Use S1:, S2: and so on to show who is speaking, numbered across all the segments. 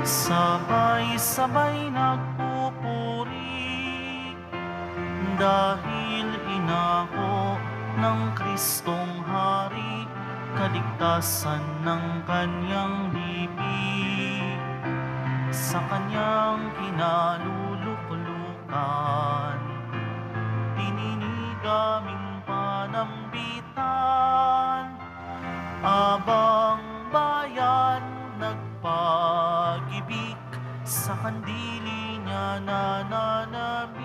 S1: Sabay-sabay nagpupuri, dahil inako ng Kristong Hari, kaligtasan ng kanyang bibig. Sa kanyang kinaluluklukan, tininig aming panambitan, abang bayan nagpag-ibig, sa kandili niya nananabik.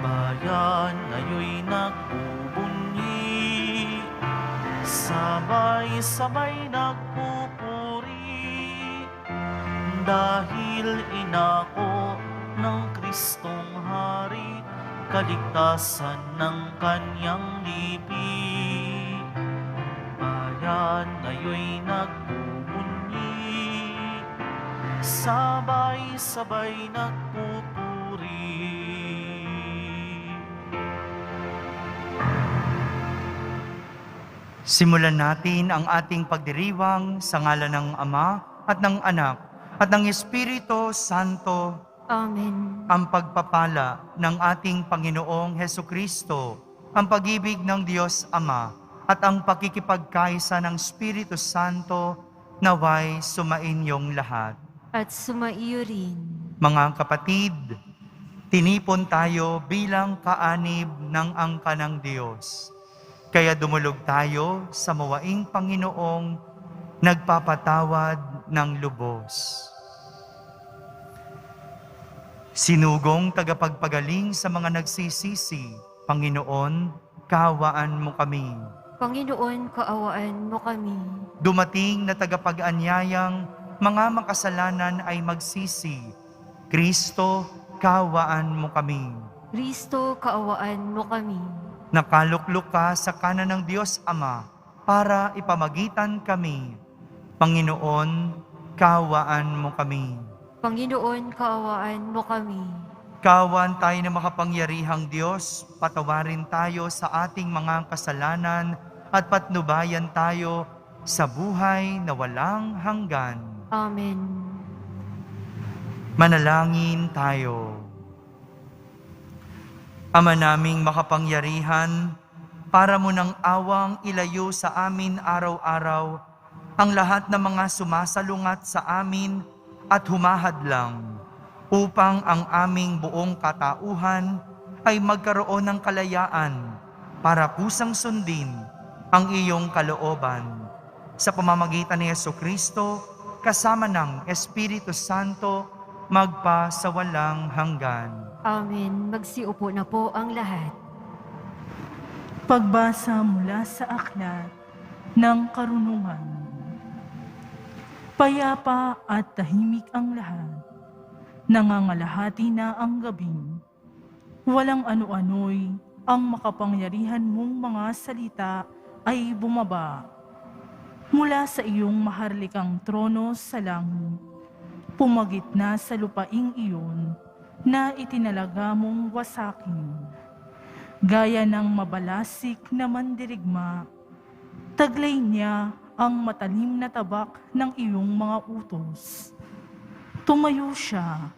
S1: Bayan ayo'y nagbubunyi, sabay-sabay nagpupuri, dahil inako ng Kristong Hari, kaligtasan ng kanyang lipi. Bayan ayo'y nagbubunyi, sabay-sabay nagpupuri.
S2: Simulan natin ang ating pagdiriwang sa ngalan ng Ama at ng Anak at ng Espiritu Santo.
S3: Amen.
S2: Ang pagpapala ng ating Panginoong Hesukristo, ang pag-ibig ng Diyos Ama, at ang pakikipagkaisa ng Espiritu Santo naway sumainyong lahat.
S3: At sumaiyo rin.
S2: Mga kapatid, tinipon tayo bilang kaanib ng angka ng Diyos. Kaya dumulog tayo sa mawaing Panginoong nagpapatawad ng lubos. Sinugong tagapagpagaling sa mga nagsisisi, Panginoon, kaawaan mo kami.
S3: Panginoon, kaawaan mo kami.
S2: Dumating na tagapag-anyayang mga makasalanan ay magsisi. Kristo, kaawaan mo kami.
S3: Kristo, kaawaan mo kami.
S2: Nakaluklok ka sa kanan ng Diyos Ama para ipamagitan kami. Panginoon, kaawaan mo kami.
S3: Panginoon, kaawaan mo kami.
S2: Kaawaan tayo na makapangyarihang Diyos, patawarin tayo sa ating mga kasalanan at patnubayan tayo sa buhay na walang hanggan.
S3: Amen.
S2: Manalangin tayo. Ama naming makapangyarihan, para mo ng awang ilayo sa amin araw-araw ang lahat ng mga sumasalungat sa amin at humahadlang upang ang aming buong katauhan ay magkaroon ng kalayaan para kusang sundin ang iyong kalooban. Sa pamamagitan ni Jesucristo, kasama ng Espiritu Santo, magpa sa walang hanggan.
S3: Amen. Magsiupo na po ang lahat.
S4: Pagbasa mula sa aklat ng karunungan. Payapa at tahimik ang lahat. Nangangalahati na ang gabing. Walang ano-ano'y ang makapangyarihan mong mga salita ay bumaba. Mula sa iyong maharlikang trono sa langit, pumagit na sa lupaing iyon na itinalaga mong wasakin. Gaya ng mabalasik na mandirigma, taglay niya ang matalim na tabak ng iyong mga utos. Tumayo siya,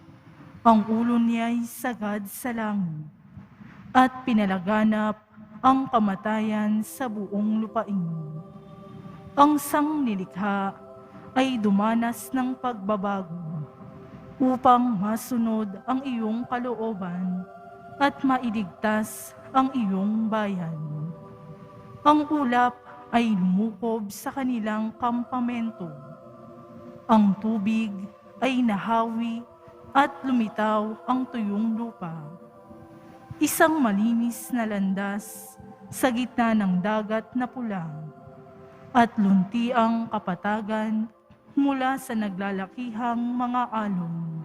S4: ang ulo niya'y sagad sa langit, at pinalaganap ang kamatayan sa buong lupain. Ang sanglilikha ay dumanas ng pagbabago, upang masunod ang iyong kalooban at mailigtas ang iyong bayan. Ang ulap ay lumukob sa kanilang kampamento. Ang tubig ay nahawi at lumitaw ang tuyong lupa. Isang malinis na landas sa gitna ng dagat na pula, at lunti ang kapatagan mula sa naglalakihang mga alon.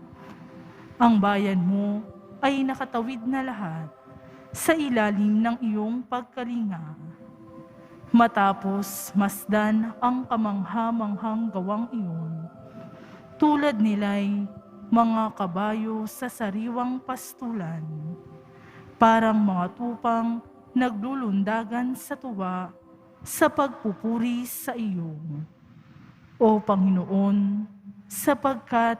S4: Ang bayan mo ay nakatawid na lahat sa ilalim ng iyong pagkalinga. Matapos masdan ang kamangha-manghang gawang iyon, tulad nila'y mga kabayo sa sariwang pastulan, parang mga tupang naglulundagan sa tuwa sa pagpupuri sa iyo. O Panginoon, sapagkat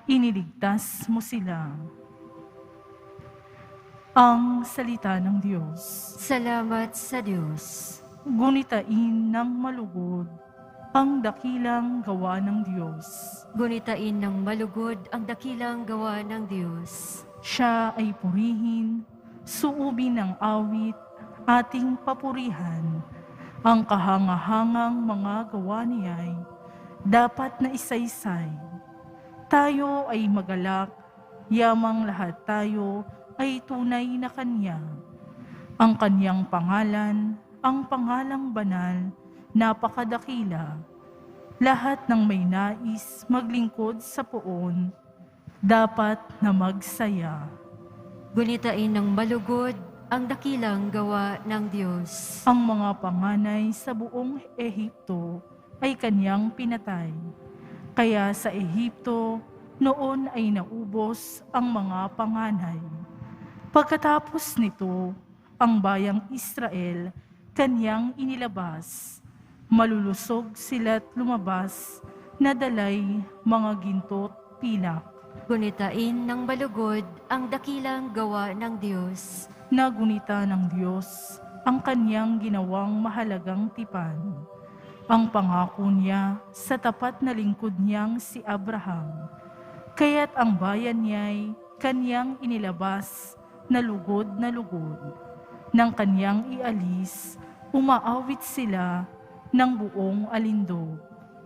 S4: iniligtas mo sila. Ang salita ng Diyos.
S3: Salamat sa Diyos.
S4: Gunitain ng malugod ang dakilang gawa ng Diyos.
S3: Gunitain ng malugod ang dakilang gawa ng Diyos.
S4: Siya ay purihin, suubin ng awit, ating papurihan. Ang kahangahangang mga gawa niya'y dapat na isaysay. Tayo ay magalak, yamang lahat tayo ay tunay na Kanya. Ang Kanyang pangalan, ang pangalang banal, napakadakila. Lahat ng may nais maglingkod sa poon, dapat na magsaya.
S3: Gunitain ng malugod ang dakilang gawa ng Diyos.
S4: Ang mga panganay sa buong Ehipto ay Kanyang pinatay. Kaya sa Ehipto, noon ay naubos ang mga panganay. Pagkatapos nito, ang bayang Israel Kanyang inilabas. Malulusog sila't lumabas, nadalay mga ginto't pilak.
S3: Gunitain ng malugod ang dakilang gawa ng Diyos.
S4: Nagunita ng Diyos ang Kanyang ginawang mahalagang tipan. Ang pangako niya sa tapat na lingkod niyang si Abraham. Kaya't ang bayan niya'y Kanyang inilabas na lugod. Nang Kanyang ialis, umaawit sila ng buong alindog.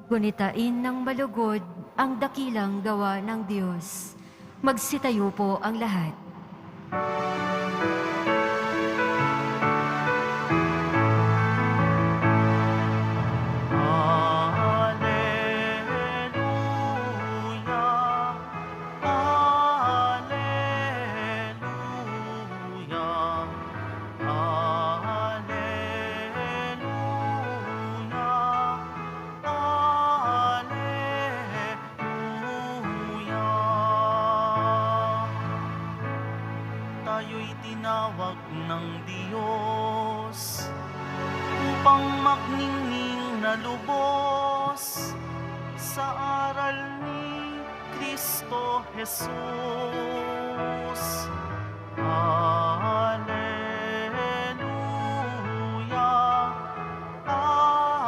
S3: Gunitain ng malugod ang dakilang gawa ng Diyos. Magsitayo po ang lahat.
S1: Tayo'y tinawag ng Diyos upang magningning na lubos sa aral ni Kristo Jesus. Alleluia, alleluia, alleluia.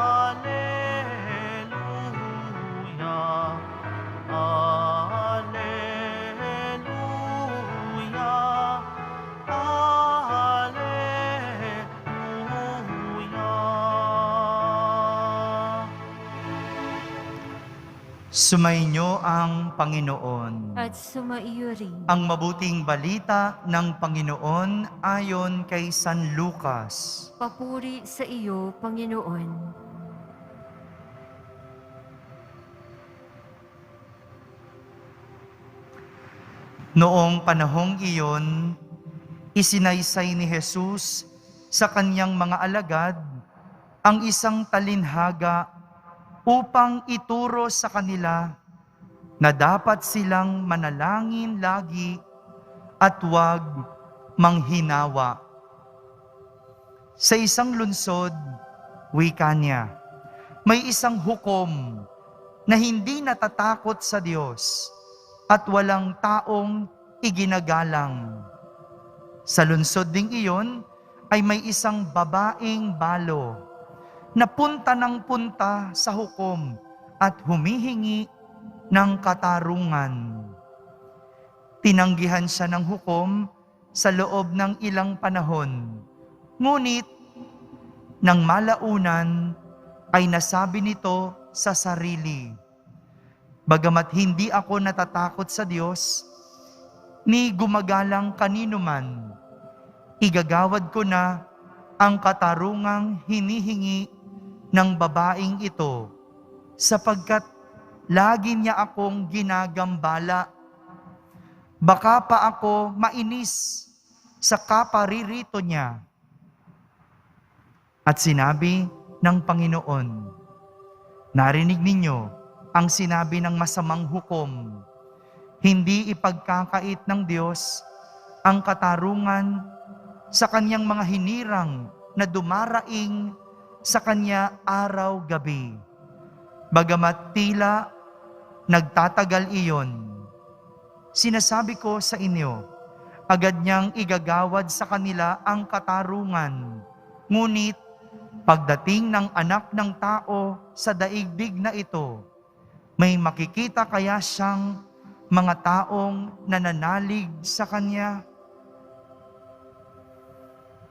S2: Sumainyo ang Panginoon.
S3: At sumaiyo rin.
S2: Ang mabuting balita ng Panginoon ayon kay San Lucas.
S3: Papuri sa iyo, Panginoon.
S2: Noong panahong iyon, isinaysay ni Jesus sa kanyang mga alagad ang isang talinhaga upang ituro sa kanila na dapat silang manalangin lagi at huwag manghinawa. Sa isang lungsod, wika niya, may isang hukom na hindi natatakot sa Diyos at walang taong iginagalang. Sa lungsod ding iyon ay may isang babaeng balo na punta ng punta sa hukom at humihingi ng katarungan. Tinanggihan siya ng hukom sa loob ng ilang panahon. Ngunit, nang malaunan, ay nasabi nito sa sarili, "Bagamat hindi ako natatakot sa Diyos, ni gumagalang kanino man, igagawad ko na ang katarungang hinihingi ng babaeng ito, sapagkat lagi niya akong ginagambala. Baka pa ako mainis sa kaparirito niya." At sinabi ng Panginoon, "Narinig ninyo ang sinabi ng masamang hukom. Hindi ipagkakait ng Diyos ang katarungan sa kanyang mga hinirang na dumaraing sa kanya araw-gabi. Bagamat tila nagtatagal iyon. Sinasabi ko sa inyo, agad niyang igagawad sa kanila ang katarungan. Ngunit pagdating ng Anak ng Tao sa daigdig na ito, may makikita kaya siyang mga taong nananalig sa Kanya?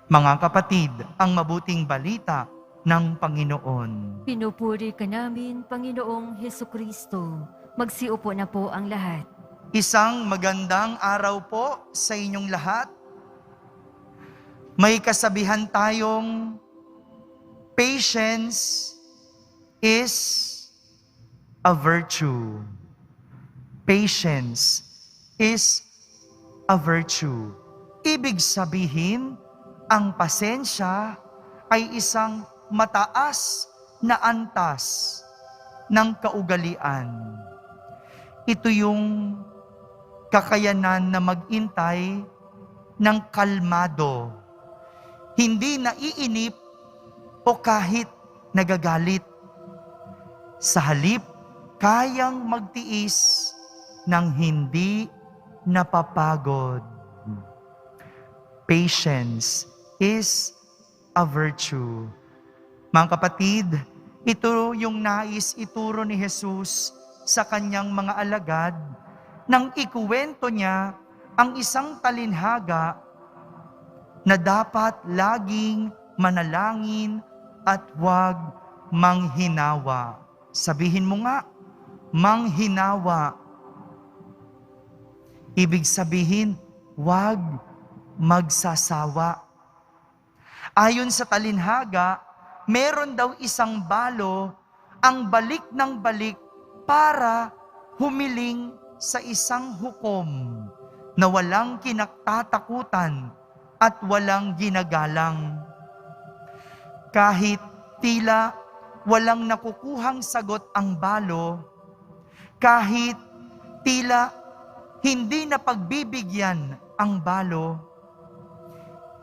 S2: Mga kapatid, ang mabuting balita ng Panginoon.
S3: Pinupuri ka namin, Panginoong Hesukristo. Magsiupo na po ang lahat.
S2: Isang magandang araw po sa inyong lahat. May kasabihan tayong patience is a virtue. Patience is a virtue. Ibig sabihin, ang pasensya ay isang mataas na antas ng kaugalian. Ito yung kakayanan na mag-intay ng kalmado. Hindi naiinip o kahit nagagalit. Sa halip, kayang magtiis ng hindi napapagod. Patience is a virtue. Mga kapatid, ito yung nais ituro ni Jesus sa kanyang mga alagad nang ikuwento niya ang isang talinhaga na dapat laging manalangin at huwag manghinawa. Sabihin mo nga, manghinawa. Ibig sabihin, huwag magsasawa. Ayon sa talinhaga, meron daw isang balo ang balik ng balik para humiling sa isang hukom na walang kinatatakutan at walang ginagalang. Kahit tila walang nakukuhang sagot ang balo, kahit tila hindi na pagbibigyan ang balo,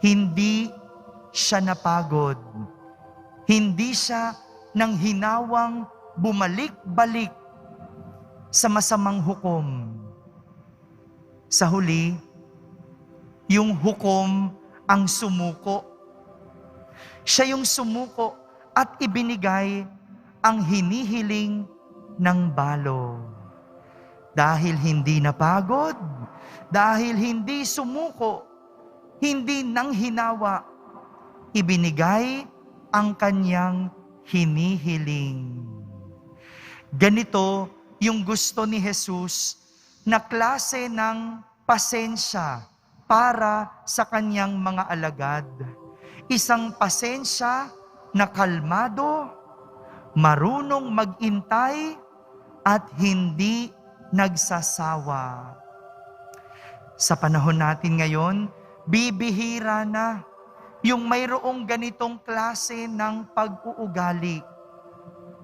S2: hindi siya napagod. Hindi siya nang hinawang bumalik-balik sa masamang hukom. Sa huli, yung hukom ang sumuko. Siya yung sumuko at ibinigay ang hinihiling ng balo. Dahil hindi napagod, dahil hindi sumuko, hindi nang hinawa, ibinigay ang kanyang hinihiling. Ganito yung gusto ni Jesus na klase ng pasensya para sa kanyang mga alagad. Isang pasensya na kalmado, marunong mag-intay at hindi nagsasawa. Sa panahon natin ngayon, bibihira na yung mayroong ganitong klase ng pag-uugali.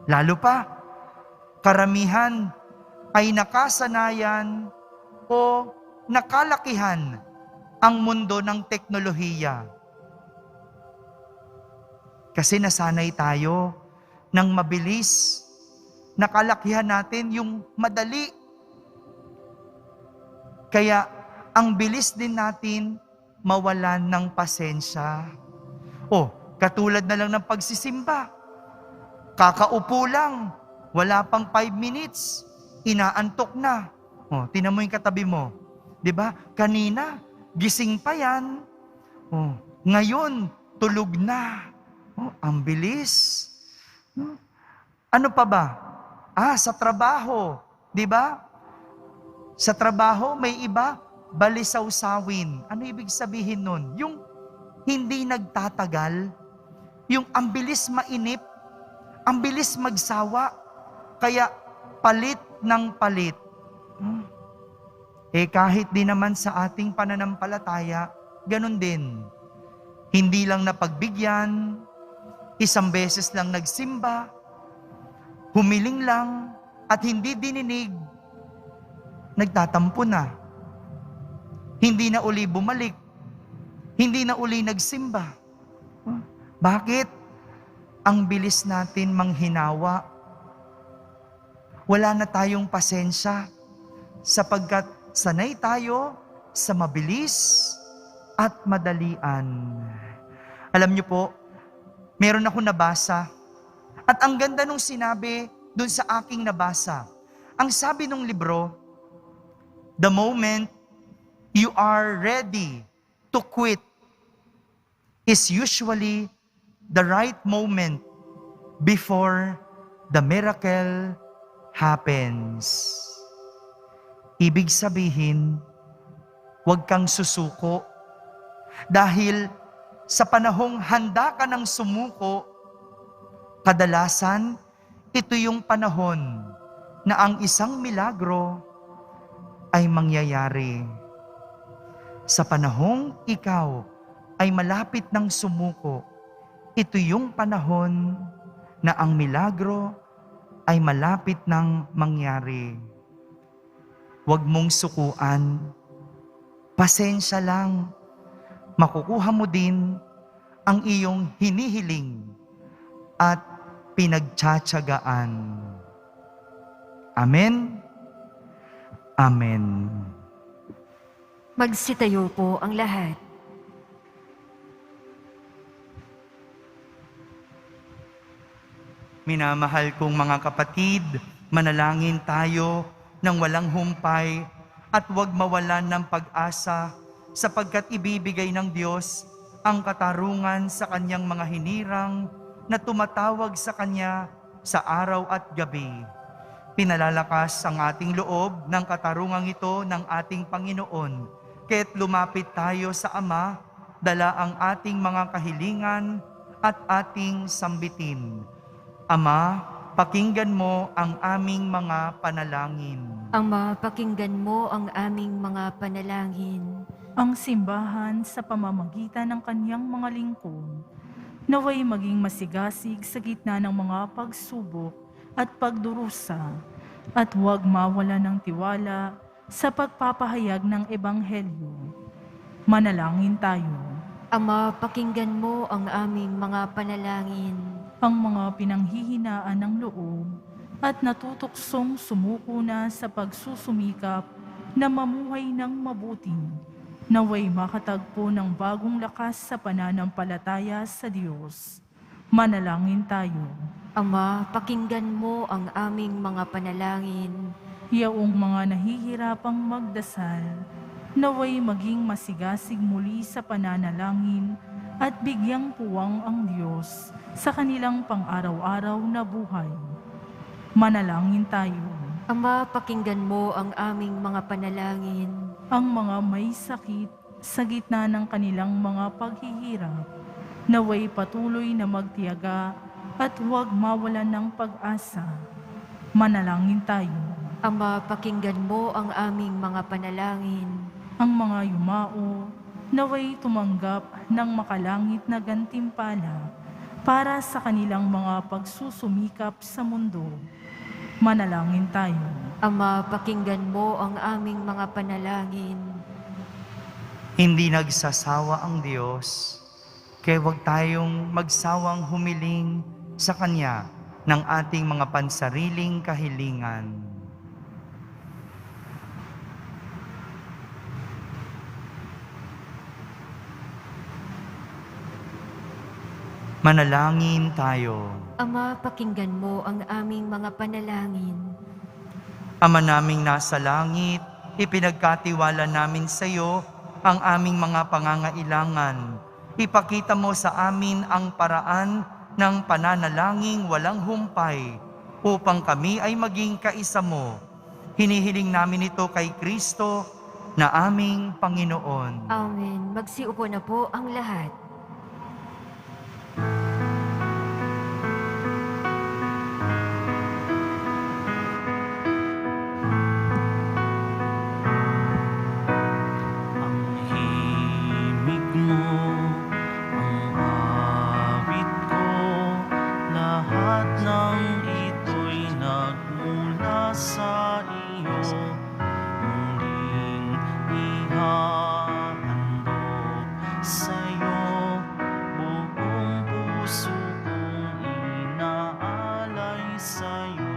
S2: Lalo pa, karamihan ay nakasanayan o nakalakihan ang mundo ng teknolohiya. Kasi nasanay tayo ng mabilis. Nakalakihan natin yung madali. Kaya ang bilis din natin mawalan ng pasensya. Katulad na lang ng pagsisimba. Kakaupo lang, wala pang 5 minutes, inaantok na. Tingnan mo yung katabi mo. 'Di ba? Kanina, gising pa yan. Ngayon, tulog na. Ang bilis. Ano pa ba? Sa trabaho. 'Di ba? Sa trabaho, may iba, balisaw-sawin. Ano ibig sabihin nun? Yung hindi nagtatagal, yung ang bilis mainip, ang bilis magsawa, kaya palit ng palit. Kahit di naman sa ating pananampalataya, ganun din. Hindi lang napagbigyan, isang beses lang nagsimba, humiling lang, at hindi dininig, nagtatampo na. Hindi na uli bumalik. Hindi na uli nagsimba. Bakit? Ang bilis natin manghinawa. wala na tayong pasensya sapagkat sanay tayo sa mabilis at madalian. Alam niyo po, meron ako nabasa at ang ganda nung sinabi dun sa aking nabasa. Ang sabi nung libro, the moment you are ready to quit is usually the right moment before the miracle happens. Ibig sabihin, huwag kang susuko dahil sa panahong handa ka ng sumuko, kadalasan ito yung panahon na ang isang milagro ay mangyayari. Sa panahong ikaw ay malapit ng sumuko, ito yung panahon na ang milagro ay malapit ng mangyari. Huwag mong sukuan. Pasensya lang. Makukuha mo din ang iyong hinihiling at pinagtsatsagaan. Amen? Amen.
S3: Magsitayo po ang lahat.
S2: Minamahal kong mga kapatid, manalangin tayo ng walang humpay at huwag mawalan ng pag-asa sapagkat ibibigay ng Diyos ang katarungan sa kanyang mga hinirang na tumatawag sa kanya sa araw at gabi. Pinalalakas ang ating loob ng katarungang ito ng ating Panginoon, kaya't lumapit tayo sa Ama, dala ang ating mga kahilingan at ating sambitin. Ama, pakinggan mo ang aming mga panalangin.
S3: Ama, pakinggan mo ang aming mga panalangin.
S4: Ang simbahan sa pamamagitan ng kanyang mga lingkod, naway maging masigasig sa gitna ng mga pagsubok at pagdurusa, at huwag mawala ng tiwala sa pagpapahayag ng Ebanghelyo. Manalangin tayo.
S3: Ama, pakinggan mo ang aming mga panalangin.
S4: Ang mga pinanghihinaan ng loob at natutuksong sumuko na sa pagsusumikap na mamuhay ng mabuti, naway makatagpo ng bagong lakas sa pananampalataya sa Diyos. Manalangin tayo.
S3: Ama, pakinggan mo ang aming mga panalangin.
S4: Yaong mga nahihirapang magdasal, naway maging masigasig muli sa pananalangin at bigyang puwang ang Diyos sa kanilang pang-araw-araw na buhay. Manalangin tayo.
S3: Ama, pakinggan mo ang aming mga panalangin.
S4: Ang mga may sakit sa gitna ng kanilang mga paghihirap, naway patuloy na magtiyaga at huwag mawalan ng pag-asa. Manalangin tayo.
S3: Ama, pakinggan mo ang aming mga panalangin.
S4: Ang mga yumao, naway tumanggap ng makalangit na gantimpala para sa kanilang mga pagsusumikap sa mundo. Manalangin tayo.
S3: Ama, pakinggan mo ang aming mga panalangin.
S2: Hindi nagsasawa ang Diyos, kaya huwag tayong magsawang humiling sa Kanya ng ating mga pansariling kahilingan. Manalangin tayo.
S3: Ama, pakinggan mo ang aming mga panalangin.
S2: Ama naming nasa langit, ipinagkatiwala namin sa iyo ang aming mga pangangailangan. Ipakita mo sa amin ang paraan ng pananalangin walang humpay upang kami ay maging kaisa mo. Hinihiling namin ito kay Kristo na aming Panginoon.
S3: Amen. Magsiupo na po ang lahat.
S1: Ang himig mo, ang awit ko, lahat ng ito'y nagmula sa iyo. Muling ihahandog sa'yo, buong puso kong inaalay sa'yo.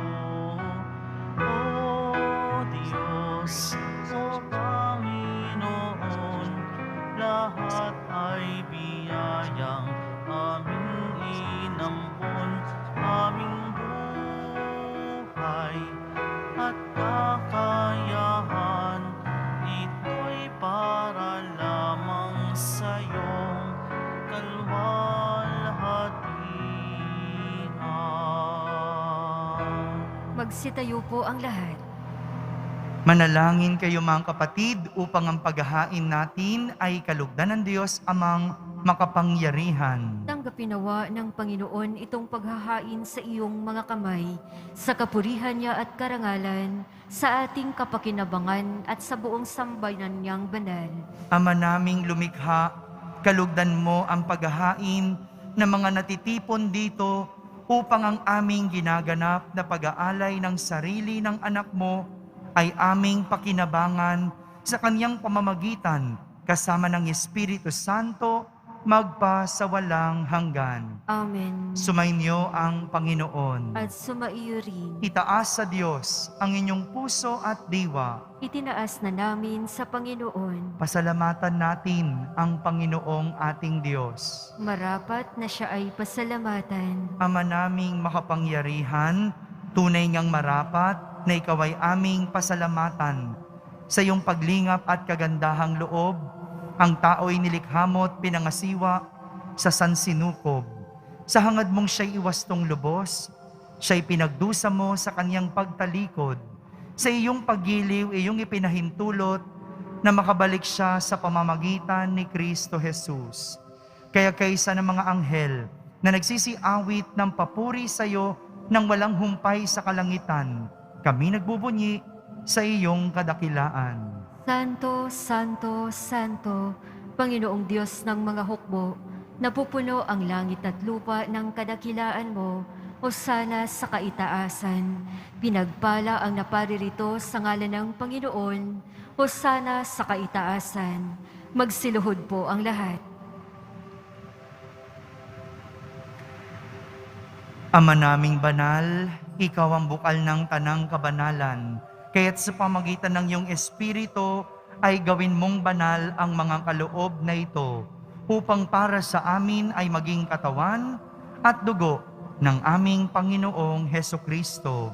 S1: at kakayahan, ito'y para lamang sa iyong kalwalhatian.
S3: Magsitayo po ang lahat.
S2: Manalangin kayo mga kapatid upang ang paghahain natin ay kalugdan ng Diyos amang makapangyarihan.
S3: Tanggapin nawa ng Panginoon itong paghahain sa iyong mga kamay, sa kapurihan niya at karangalan, sa ating kapakinabangan at sa buong sambayanan niyang banal.
S2: Ama naming lumikha, kalugdan mo ang paghahain ng mga natitipon dito upang ang aming ginaganap na pag-aalay ng sarili ng anak mo ay aming pakinabangan sa kanyang pamamagitan kasama ng Espiritu Santo magpa sa walang hanggan.
S3: Amen.
S2: Sumainyo ang Panginoon.
S3: At sumaiyo rin.
S2: Itaas sa Diyos ang inyong puso at diwa.
S3: Itinaas na namin sa Panginoon.
S2: Pasalamatan natin ang Panginoong ating Diyos.
S3: Marapat na siya ay pasalamatan.
S2: Ama naming makapangyarihan, tunay ngang marapat na ikaw ay aming pasalamatan. Sa iyong paglingap at kagandahang loob, ang tao'y nilikha mo at pinangasiwa sa sansinukob. Sa hangad mong siya'y iwastong lubos, siya'y pinagdusa mo sa kanyang pagtalikod. Sa iyong paggiliw, iyong ipinahintulot na makabalik siya sa pamamagitan ni Kristo Jesus. Kaya kaysa ng mga anghel na nagsisiawit ng papuri sa iyo nang walang humpay sa kalangitan, kami nagbubunyi sa iyong kadakilaan.
S3: Santo, Santo, Santo, Panginoong Diyos ng mga hukbo, napupuno ang langit at lupa ng kadakilaan mo, hosana sa kaitaasan. Pinagpala ang naparirito sa ngalan ng Panginoon, hosana sa kaitaasan. Magsiluhod po ang lahat.
S2: Ama naming banal, ikaw ang bukal ng tanang kabanalan. Kaya't sa pamagitan ng iyong Espiritu ay gawin mong banal ang mga kaloob na ito upang para sa amin ay maging katawan at dugo ng aming Panginoong Hesukristo.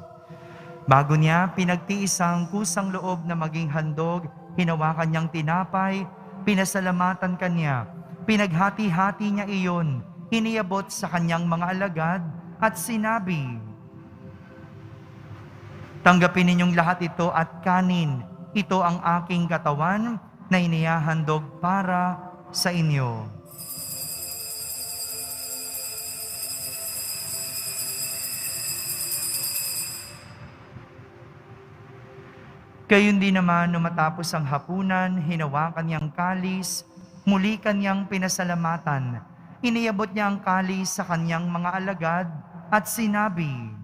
S2: Bago niya pinagtiis ang kusang loob na maging handog, hinawakan niyang tinapay, pinasalamatan kanya, pinaghati-hati niya iyon, iniabot sa kanyang mga alagad at sinabi, "Tanggapin ninyong lahat ito at kanin. Ito ang aking katawan na inihahandog para sa inyo." Gayon din naman nung matapos ang hapunan, hinawakan niyang kalis, muli kanyang pinasalamatan. Iniabot niya ang kalis sa kanyang mga alagad at sinabi,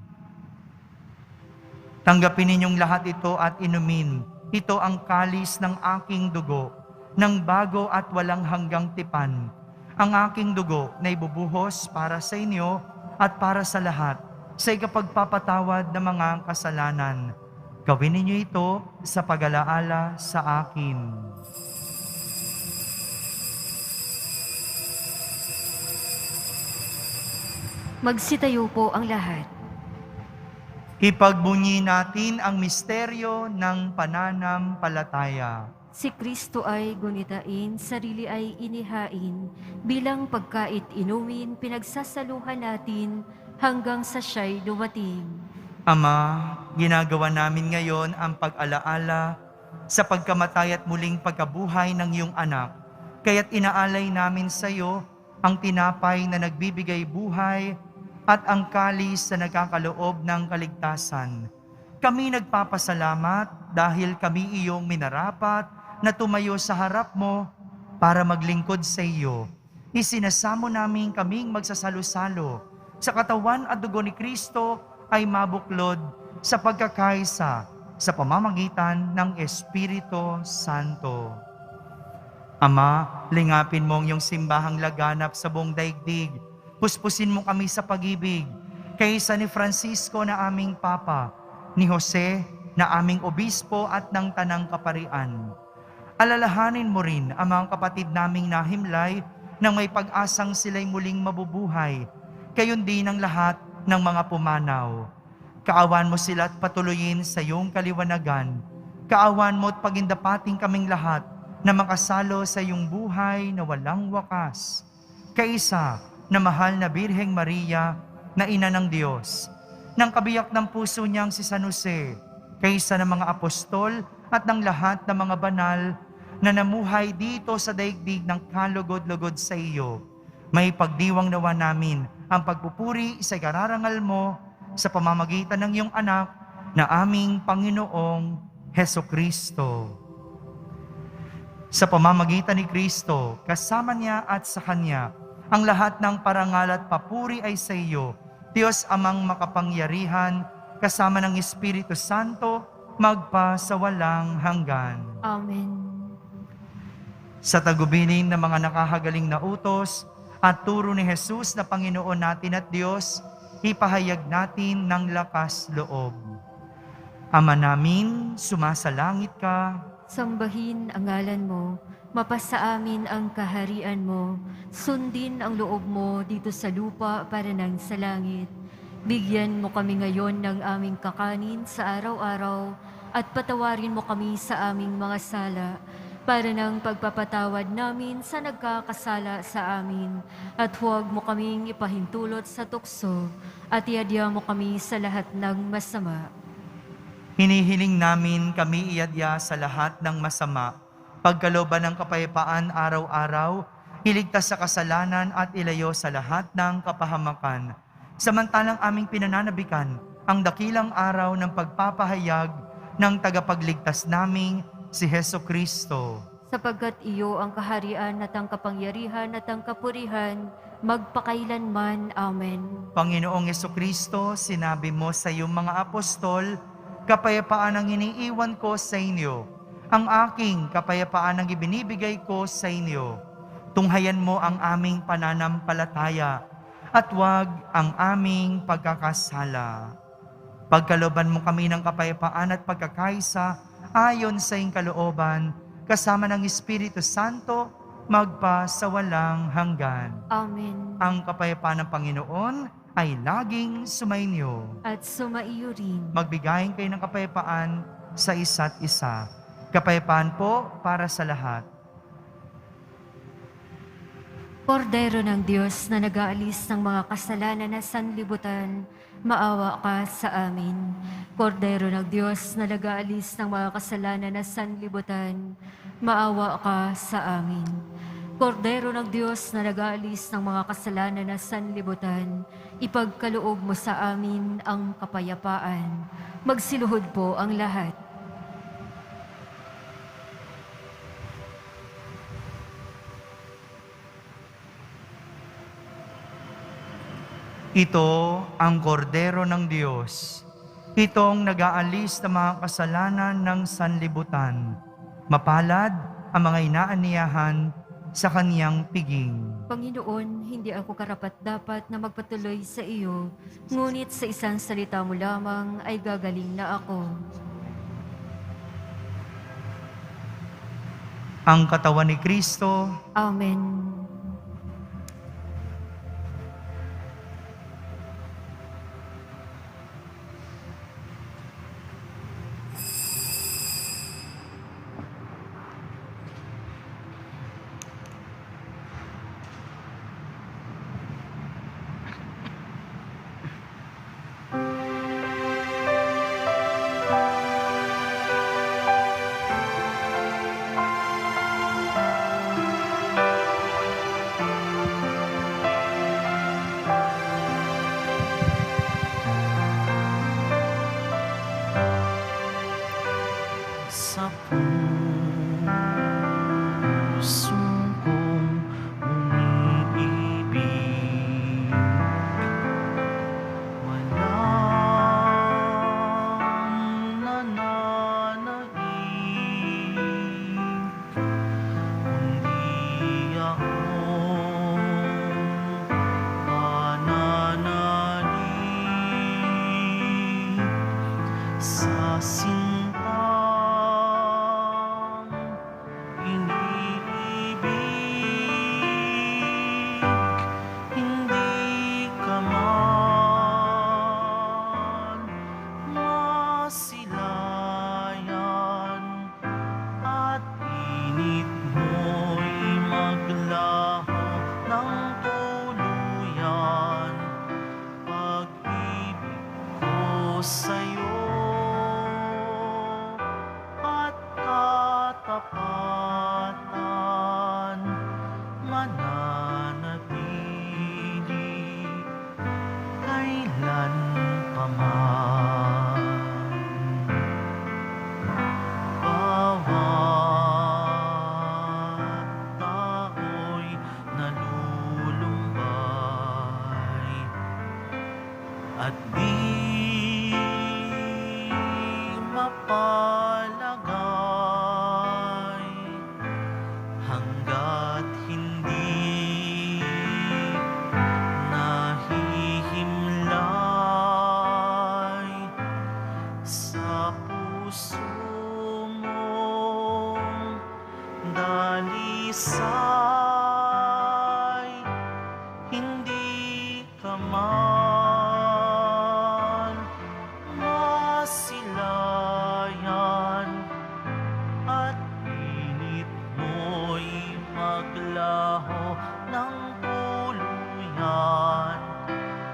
S2: "Tanggapin ninyong lahat ito at inumin. Ito ang kalis ng aking dugo, ng bago at walang hanggang tipan. Ang aking dugo na ibubuhos para sa inyo at para sa lahat, sa ikapagpapatawad ng mga kasalanan. Gawin ninyo ito sa pag-alaala sa akin."
S3: Magsitayo po ang lahat.
S2: Ipagbunyi natin ang misteryo ng pananampalataya.
S3: Si Kristo ay gunitain, sarili ay inihain, bilang pagkait inumin, pinagsasaluhan natin hanggang sa siya'y dumating.
S2: Ama, ginagawa namin ngayon ang pag-alaala sa pagkamatay at muling pagkabuhay ng iyong anak. Kaya't inaalay namin sa iyo ang tinapay na nagbibigay buhay at ang kalis na nagkakaloob ng kaligtasan. Kami nagpapasalamat dahil kami iyong minarapat na tumayo sa harap mo para maglingkod sa iyo. Isinasamo namin kaming magsasalo-salo sa katawan at dugo ni Kristo ay mabuklod sa pagkakaisa sa pamamagitan ng Espiritu Santo. Ama, lingapin mo ang iyong simbahang laganap sa buong daigdig. Puspusin mo kami sa pag-ibig, kaysa ni Francisco na aming Papa, ni Jose na aming Obispo at ng Tanang Kaparian. Alalahanin mo rin ang mga kapatid naming nahimlay na may pag-asang sila'y muling mabubuhay, gayon din ang lahat ng mga pumanaw. Kaawan mo sila at patuloyin sa iyong kaliwanagan. Kaawan mo at pagindapating kaming lahat na makasalo sa iyong buhay na walang wakas. Kaisa na mahal na Birheng Maria na ina ng Diyos, ng kabiyak ng puso niyang si San Jose, kaysa ng mga apostol at ng lahat ng mga banal na namuhay dito sa daigdig ng kalugod-lugod sa iyo. May pagdiwang nawa namin ang pagpupuri sa kararangal mo sa pamamagitan ng iyong anak na aming Panginoong Hesukristo. Sa pamamagitan ni Kristo, kasama niya at sa Kanya, ang lahat ng parangal at papuri ay sa iyo, Diyos Amang makapangyarihan, kasama ng Espiritu Santo, magpa sa walang hanggan.
S3: Amen.
S2: Sa tagubilin ng mga nakahagaling na utos at turo ni Jesus na Panginoon natin at Diyos, ipahayag natin ng lakas loob. Ama namin, sumasalangit ka.
S3: Sambahin ang ngalan mo, mapasa amin ang kaharian mo, sundin ang loob mo dito sa lupa para nang sa langit. Bigyan mo kami ngayon ng aming kakanin sa araw-araw at patawarin mo kami sa aming mga sala para ng pagpapatawad namin sa nagkakasala sa amin. At huwag mo kaming ipahintulot sa tukso at iadya mo kami sa lahat ng masama.
S2: Hinihiling namin kami iadya sa lahat ng masama, pagkalooban ng kapayapaan araw-araw, iligtas sa kasalanan at ilayo sa lahat ng kapahamakan. Samantalang aming pinananabikan ang dakilang araw ng pagpapahayag ng tagapagligtas naming si Hesukristo.
S3: Sapagkat iyo ang kaharian at ang kapangyarihan at ang kapurihan, magpakailanman. Amen.
S2: Panginoong Hesukristo, sinabi mo sa iyong mga apostol, kapayapaan ang iniiwan ko sa inyo. Ang aking kapayapaan ang ibinibigay ko sa inyo. Tunghayan mo ang aming pananampalataya at huwag ang aming pagkakasala. Pagkalooban mo kami ng kapayapaan at pagkakaisa ayon sa iyong kalooban, kasama ng Espiritu Santo, magpa sa walang hanggan.
S3: Amen.
S2: Ang kapayapaan ng Panginoon ay laging sumainyo.
S3: At sumaiyo rin.
S2: Magbigayin kayo ng kapayapaan sa isa't isa. Kapayapaan po para sa lahat.
S3: Kordero ng Diyos na nag-aalis ng mga kasalanan na sanlibutan, maawa ka sa amin. Kordero ng Diyos na nag-aalis ng mga kasalanan na sanlibutan, maawa ka sa amin. Kordero ng Diyos na nag-aalis ng mga kasalanan na sanlibutan, ipagkaloob mo sa amin ang kapayapaan. Magsiluhod po ang lahat.
S2: Ito ang kordero ng Diyos. Itong nag-aalis ng mga kasalanan ng sanlibutan. Mapalad ang mga inaaniyahan sa kaniyang piging.
S3: Panginoon, hindi ako karapat-dapat na magpatuloy sa iyo, ngunit sa isang salita mo lamang ay gagaling na ako.
S2: Ang katawan ni Kristo,
S3: Amen.
S1: Sa puso kong umiibig, walang nananaig, kundi akong pananalig sa iniibig, hindi ka man katapatan mananatili kailanpaman. Bawat tao'y nalulumbay at di mapalagay hanggat hindi nahihimlay sa puso mong dalisay. Hindi ka man masilayan at pilit mo'y maglaho ng tuluyan.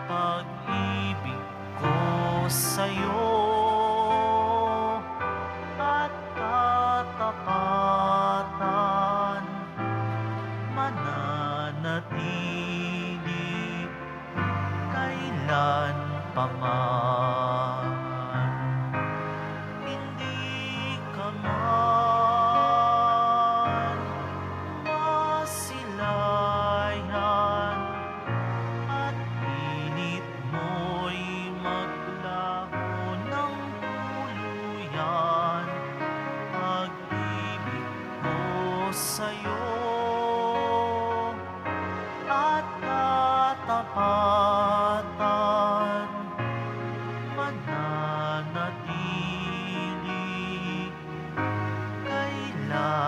S1: Pag-ibig ko sa'yo at katapatan mananatili kailanpaman. Hindi ka man masilayan at pilit mo'y maglaho ng tuluyan. Pag-ibig ko sa'yo at katapatan mananatili kailanpaman.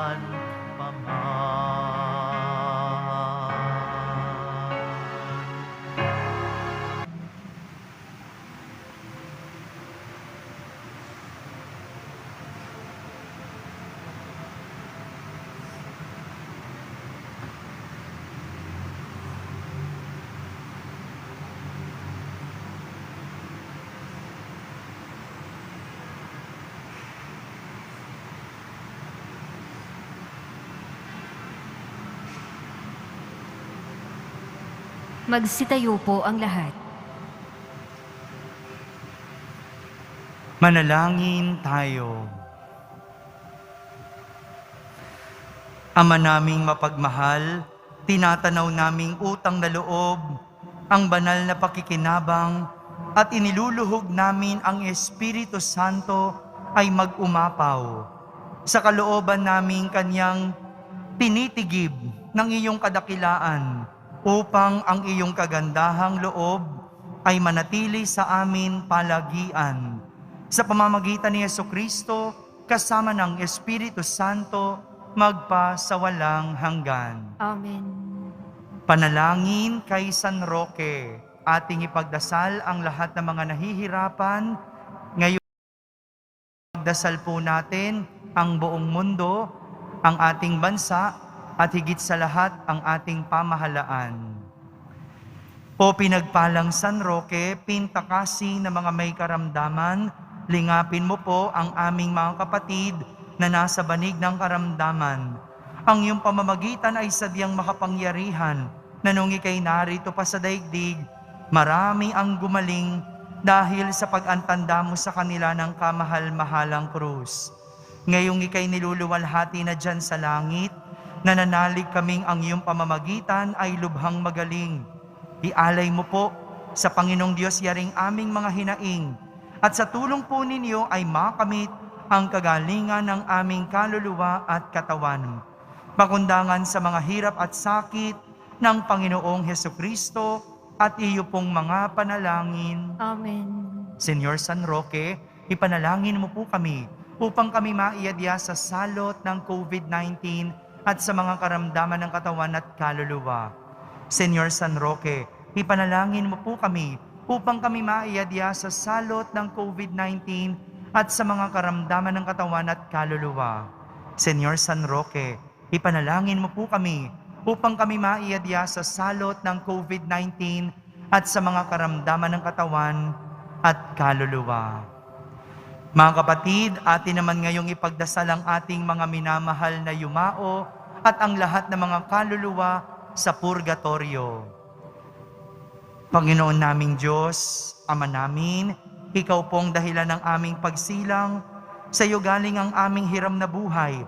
S3: Magsitayo po ang lahat.
S2: Manalangin tayo. Ama naming mapagmahal, tinatanaw naming utang na loob, ang banal na pakikinabang at iniluluhog namin ang Espiritu Santo ay mag-umapaw. Sa kalooban naming kanyang tinitigib ng iyong kadakilaan upang ang iyong kagandahang loob ay manatili sa amin palagian. Sa pamamagitan ni Jesucristo, kasama ng Espiritu Santo, magpa sa walang hanggan.
S3: Amen.
S2: Panalangin kay San Roque, ating ipagdasal ang lahat ng mga nahihirapan. Ngayon, ipagdasal po natin ang buong mundo, ang ating bansa, at higit sa lahat ang ating pamahalaan. O pinagpalang San Roque, pintakasi ng mga may karamdaman, lingapin mo po ang aming mga kapatid na nasa banig ng karamdaman. Ang iyong pamamagitan ay sadyang makapangyarihan na nung ika'y narito pa sa daigdig, marami ang gumaling dahil sa pag-antanda mo sa kanila ng kamahal-mahalang krus. Ngayong ika'y niluluwalhati na dyan sa langit, nananalig kaming ang iyong pamamagitan ay lubhang magaling. Ialay mo po sa Panginoong Diyos yaring aming mga hinaing, at sa tulong po ninyo ay makamit ang kagalingan ng aming kaluluwa at katawan. Pakundangan sa mga hirap at sakit ng Panginoong Hesukristo at iyo pong mga panalangin.
S3: Amen.
S2: Señor San Roque, ipanalangin mo po kami upang kami maiadya sa salot ng COVID-19 at sa mga karamdaman ng katawan at kaluluwa. Señor San Roque, ipanalangin mo po kami upang kami maiadya sa salot ng COVID-19 at sa mga karamdaman ng katawan at kaluluwa. Señor San Roque, ipanalangin mo po kami upang kami maiadya sa salot ng COVID-19 at sa mga karamdaman ng katawan at kaluluwa. Mga kapatid, atin naman ngayong ipagdasal ang ating mga minamahal na yumao at ang lahat ng mga kaluluwa sa purgatorio. Panginoon naming Diyos, Ama namin, Ikaw pong dahilan ng aming pagsilang, sa iyo galing ang aming hiram na buhay.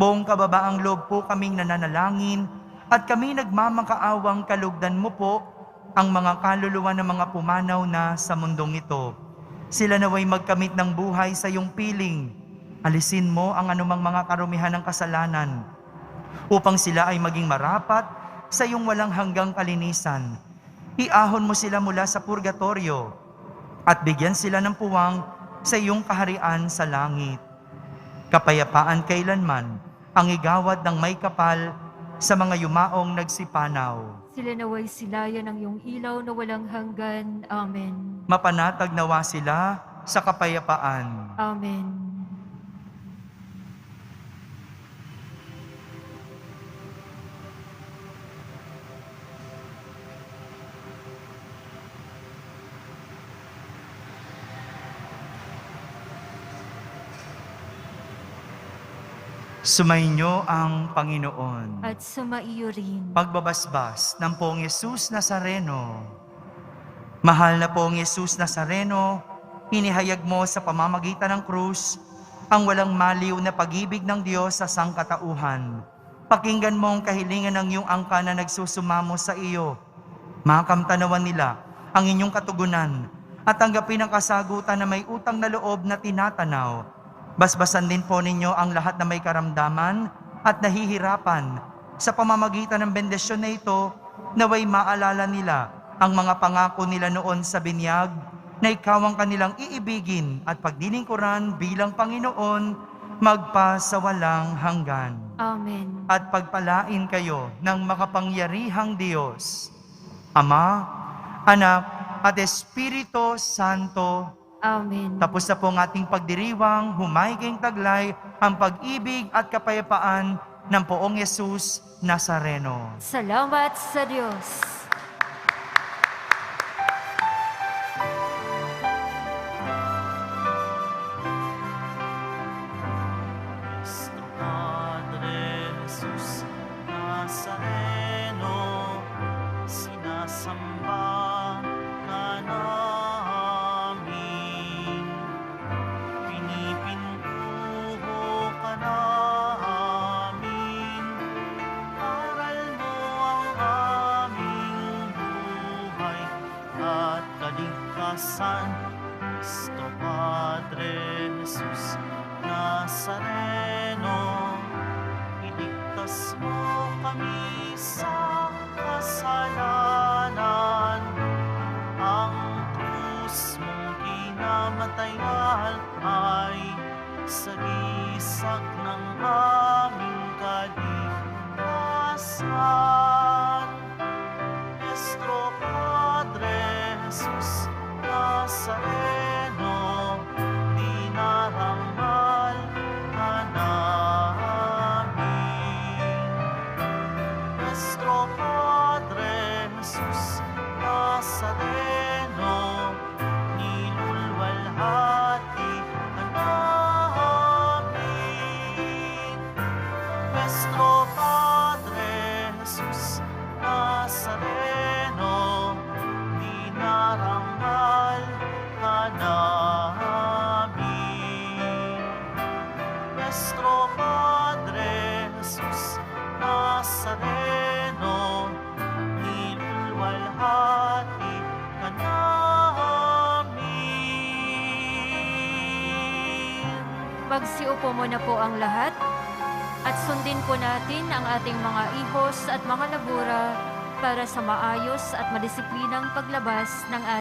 S2: Buong kababaang loob po kaming nananalangin at kami nagmamakaawang kalugdan mo po ang mga kaluluwa ng mga pumanaw na sa mundong ito. Sila naway magkamit ng buhay sa iyong piling. Alisin mo ang anumang mga karumihan ng kasalanan upang sila ay maging marapat sa iyong walang hanggang kalinisan. Iahon mo sila mula sa purgatorio at bigyan sila ng puwang sa iyong kaharian sa langit. Kapayapaan kailanman ang igawad ng may kapal sa mga yumaong nagsipanaw.
S3: Sila naway silayan ng iyong ilaw na walang hanggan. Amen.
S2: Mapanatag nawa sila sa kapayapaan.
S3: Amen.
S2: Sumainyo ang Panginoon.
S3: At sumaiyo rin.
S2: Pagbabasbas ng Poong Yesus Nazareno. Mahal na Poong Yesus Nazareno, inihayag mo sa pamamagitan ng krus ang walang maliw na pag-ibig ng Diyos sa sangkatauhan. Pakinggan mo ang kahilingan ng iyong angka na nagsusumamo sa iyo. Makamtanawan nila ang inyong katugunan at tanggapin ang kasagutan na may utang na loob na tinatanaw. Basbasan din po ninyo ang lahat na may karamdaman at nahihirapan. Sa pamamagitan ng bendisyon na ito, naway maalala nila ang mga pangako nila noon sa binyag na ikaw ang kanilang iibigin at pagdilingkuran bilang Panginoon magpasawalang hanggan.
S3: Amen.
S2: At pagpalain kayo ng makapangyarihang Diyos, Ama, Anak, at Espiritu Santo.
S3: Amen.
S2: Tapos na po ang ating pagdiriwang, humayging taglay ang pag-ibig at kapayapaan ng Poong Yesus Nazareno.
S3: Salamat sa Diyos.
S1: Nuestro Padre Jesus Nazareno, sinasamba ka namin. Pinipintuho ka namin. Aral mo ang aming buhay at kaligtasan. Nuestro Padre Jesus Nazareno, iligtas mo kami sa kasalanan. Ang krus mong kinamatayan ay sagisag ng aming kaligtasan. Nuestro Padre Jesus Nazareno, dinarangal ka namin. Nuestro Padre Jesus Nazareno, nilulwalhati ka namin. Nuestro Padre Jesus Nazareno, dinarangal ka namin. Nuestro Padre Jesus Nazareno, nilulwalhati ka namin.
S3: Magsiupo muna po ang lahat at sundin po natin ang ating mga ihos at mga labura para sa maayos at madisiplinang paglabas ng